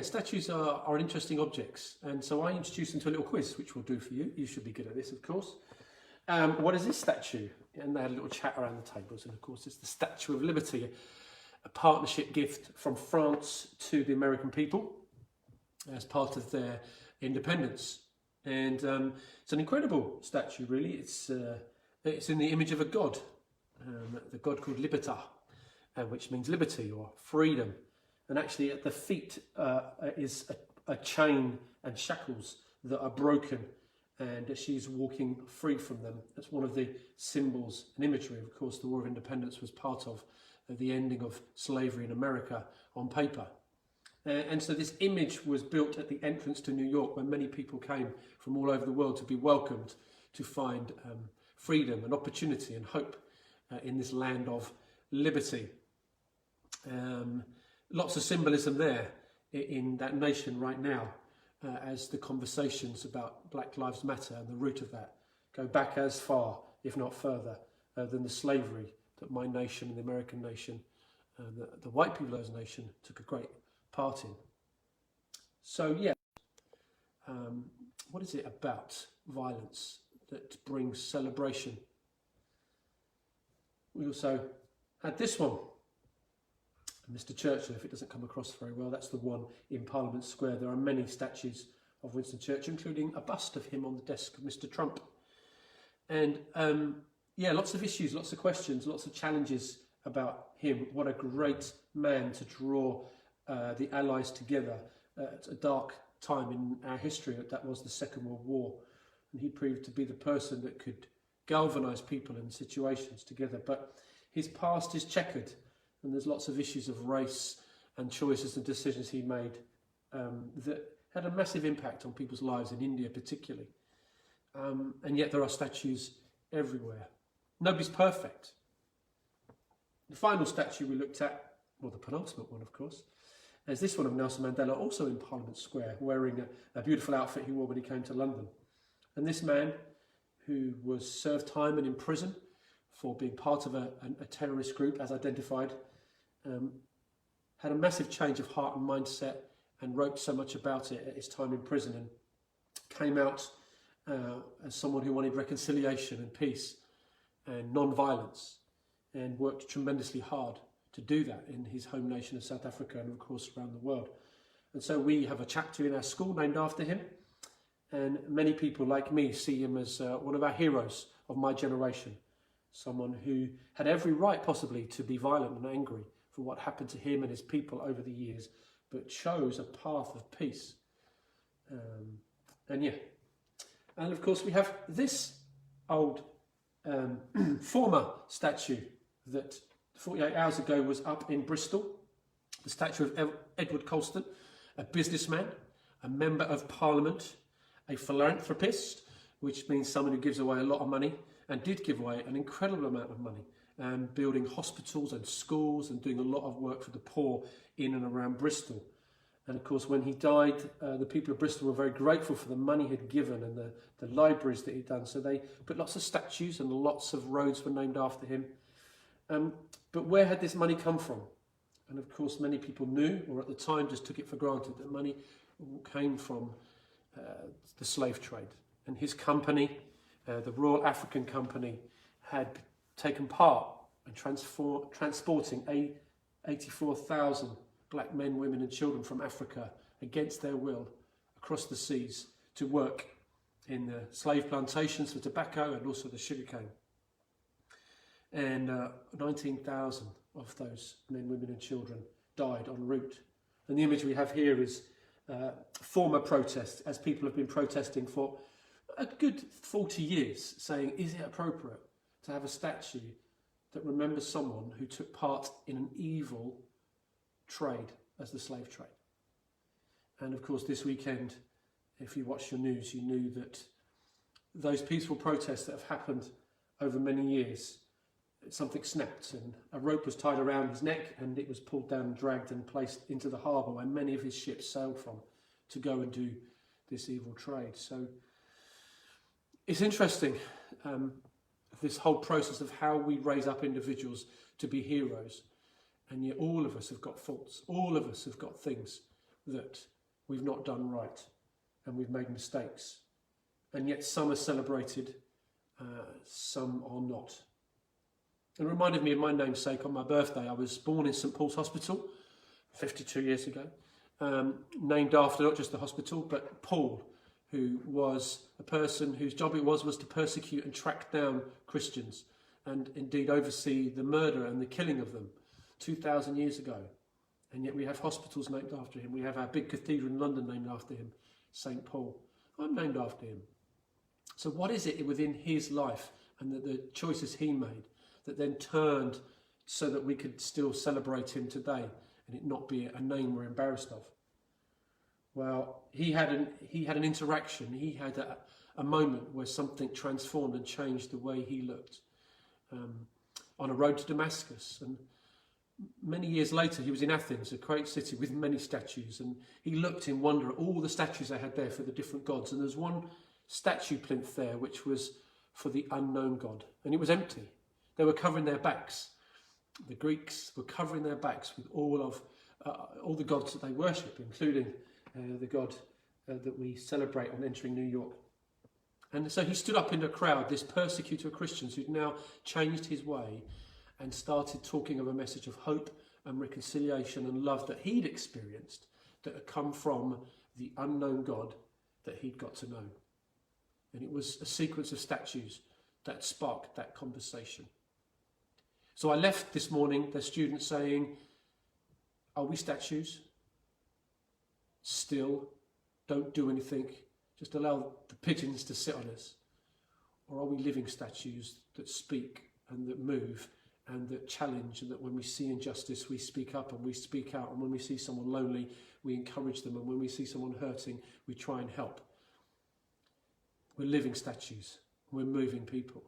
statues are interesting objects, and so I introduced them to a little quiz, which we'll do for you. You should be good at this, of course. What is this statue? And they had a little chat around the tables, and of course it's the Statue of Liberty, a partnership gift from France to the American people as part of their independence. And it's an incredible statue, really. It's in the image of a god, the god called Libertas, which means liberty or freedom. And actually at the feet is a chain and shackles that are broken, and she's walking free from them. That's one of the symbols and imagery. Of course, the War of Independence was part of the ending of slavery in America on paper. And so this image was built at the entrance to New York, where many people came from all over the world to be welcomed, to find freedom and opportunity and hope in this land of liberty. Lots of symbolism there in that nation right now, as the conversations about Black Lives Matter and the root of that go back as far, if not further, than the slavery that my nation and the American nation, the white people of those nation, took a great part in. So yeah, what is it about violence that brings celebration? We also had this one, Mr. Churchill. If it doesn't come across very well, that's the one in Parliament Square. There are many statues of Winston Churchill, including a bust of him on the desk of Mr. Trump. And yeah, lots of issues, lots of questions, lots of challenges about him. What a great man to draw the Allies together at a dark time in our history. That was the Second World War, and he proved to be the person that could galvanise people and situations together. But his past is checkered, and there's lots of issues of race and choices and decisions he made that had a massive impact on people's lives in India particularly. And yet there are statues everywhere. Nobody's perfect. The final statue we looked at, well, the penultimate one, of course, is this one of Nelson Mandela, also in Parliament Square, wearing a beautiful outfit he wore when he came to London. And this man, who was served time and in prison for being part of a terrorist group, as identified, had a massive change of heart and mindset, and wrote so much about it at his time in prison, and came out as someone who wanted reconciliation and peace and non-violence, and worked tremendously hard to do that in his home nation of South Africa and of course around the world. And so we have a chapter in our school named after him, and many people like me see him as one of our heroes of my generation, someone who had every right possibly to be violent and angry for what happened to him and his people over the years, but chose a path of peace. And yeah, and of course we have this old former statue that 48 hours ago was up in Bristol, the statue of Edward Colston, a businessman, a member of Parliament, a philanthropist, which means someone who gives away a lot of money, and did give away an incredible amount of money, building hospitals and schools and doing a lot of work for the poor in and around Bristol. And of course, when he died, the people of Bristol were very grateful for the money he'd given and the libraries that he'd done. So they put lots of statues, and lots of roads were named after him. But where had this money come from? And of course, many people knew, or at the time just took it for granted, that money came from the slave trade. And his company, the Royal African Company, had taken part in transporting 84,000 black men, women and children from Africa against their will across the seas to work in the slave plantations for tobacco and also the sugarcane. And 19,000 of those men, women and children died en route. And the image we have here is former protests, as people have been protesting for a good 40 years, saying, is it appropriate to have a statue that remembers someone who took part in an evil trade as the slave trade? And of course, this weekend, if you watched your news, you knew that those peaceful protests that have happened over many years, something snapped and a rope was tied around his neck, and it was pulled down, dragged and placed into the harbour where many of his ships sailed from to go and do this evil trade. So it's interesting, this whole process of how we raise up individuals to be heroes. And yet all of us have got faults. All of us have got things that we've not done right and we've made mistakes. And yet some are celebrated, some are not. It reminded me of my namesake on my birthday. I was born in St Paul's Hospital 52 years ago, named after not just the hospital, but Paul, who was a person whose job it was to persecute and track down Christians and indeed oversee the murder and the killing of them 2,000 years ago. And yet we have hospitals named after him. We have our big cathedral in London named after him, St Paul. I'm named after him. So what is it within his life and the choices he made that then turned so that we could still celebrate him today and it not be a name we're embarrassed of? Well, he had an interaction. He had a moment where something transformed and changed the way he looked on a road to Damascus. And many years later, he was in Athens, a great city with many statues, and he looked in wonder at all the statues they had there for the different gods. And there's one statue plinth there which was for the unknown God, and it was empty. They were covering their backs. The Greeks were covering their backs with all the gods that they worship, including the God that we celebrate on entering New York. And so he stood up in the crowd, this persecutor of Christians who'd now changed his way and started talking of a message of hope and reconciliation and love that he'd experienced that had come from the unknown God that he'd got to know. And it was a sequence of statues that sparked that conversation. So I left this morning, the students saying, are we statues? Still, don't do anything, just allow the pigeons to sit on us? Or are we living statues that speak and that move and that challenge, and that when we see injustice we speak up and we speak out, and when we see someone lonely we encourage them, and when we see someone hurting we try and help? We're living statues, we're moving people.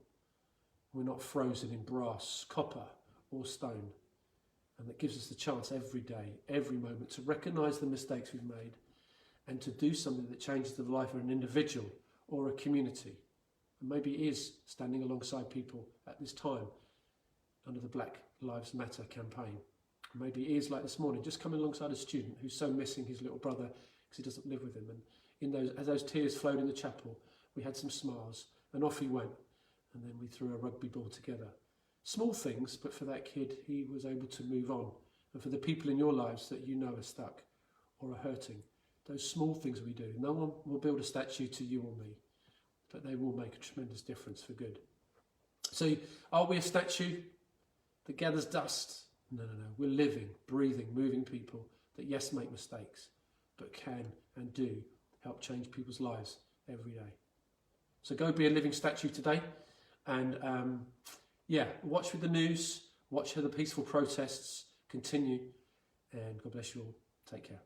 We're not frozen in brass, copper or stone. And that gives us the chance every day, every moment, to recognise the mistakes we've made and to do something that changes the life of an individual or a community. And maybe it is standing alongside people at this time under the Black Lives Matter campaign. Maybe it is, like this morning, just coming alongside a student who's so missing his little brother because he doesn't live with him. And as those tears flowed in the chapel, we had some smiles, and off he went. And then we threw a rugby ball together. Small things, but for that kid, he was able to move on. And for the people in your lives that you know are stuck or are hurting, those small things we do, no one will build a statue to you or me, but they will make a tremendous difference for good. So are we a statue that gathers dust? No. We're living, breathing, moving people that, yes, make mistakes, but can and do help change people's lives every day. So go be a living statue today. And watch with the news, watch how the peaceful protests continue, and God bless you all. Take care.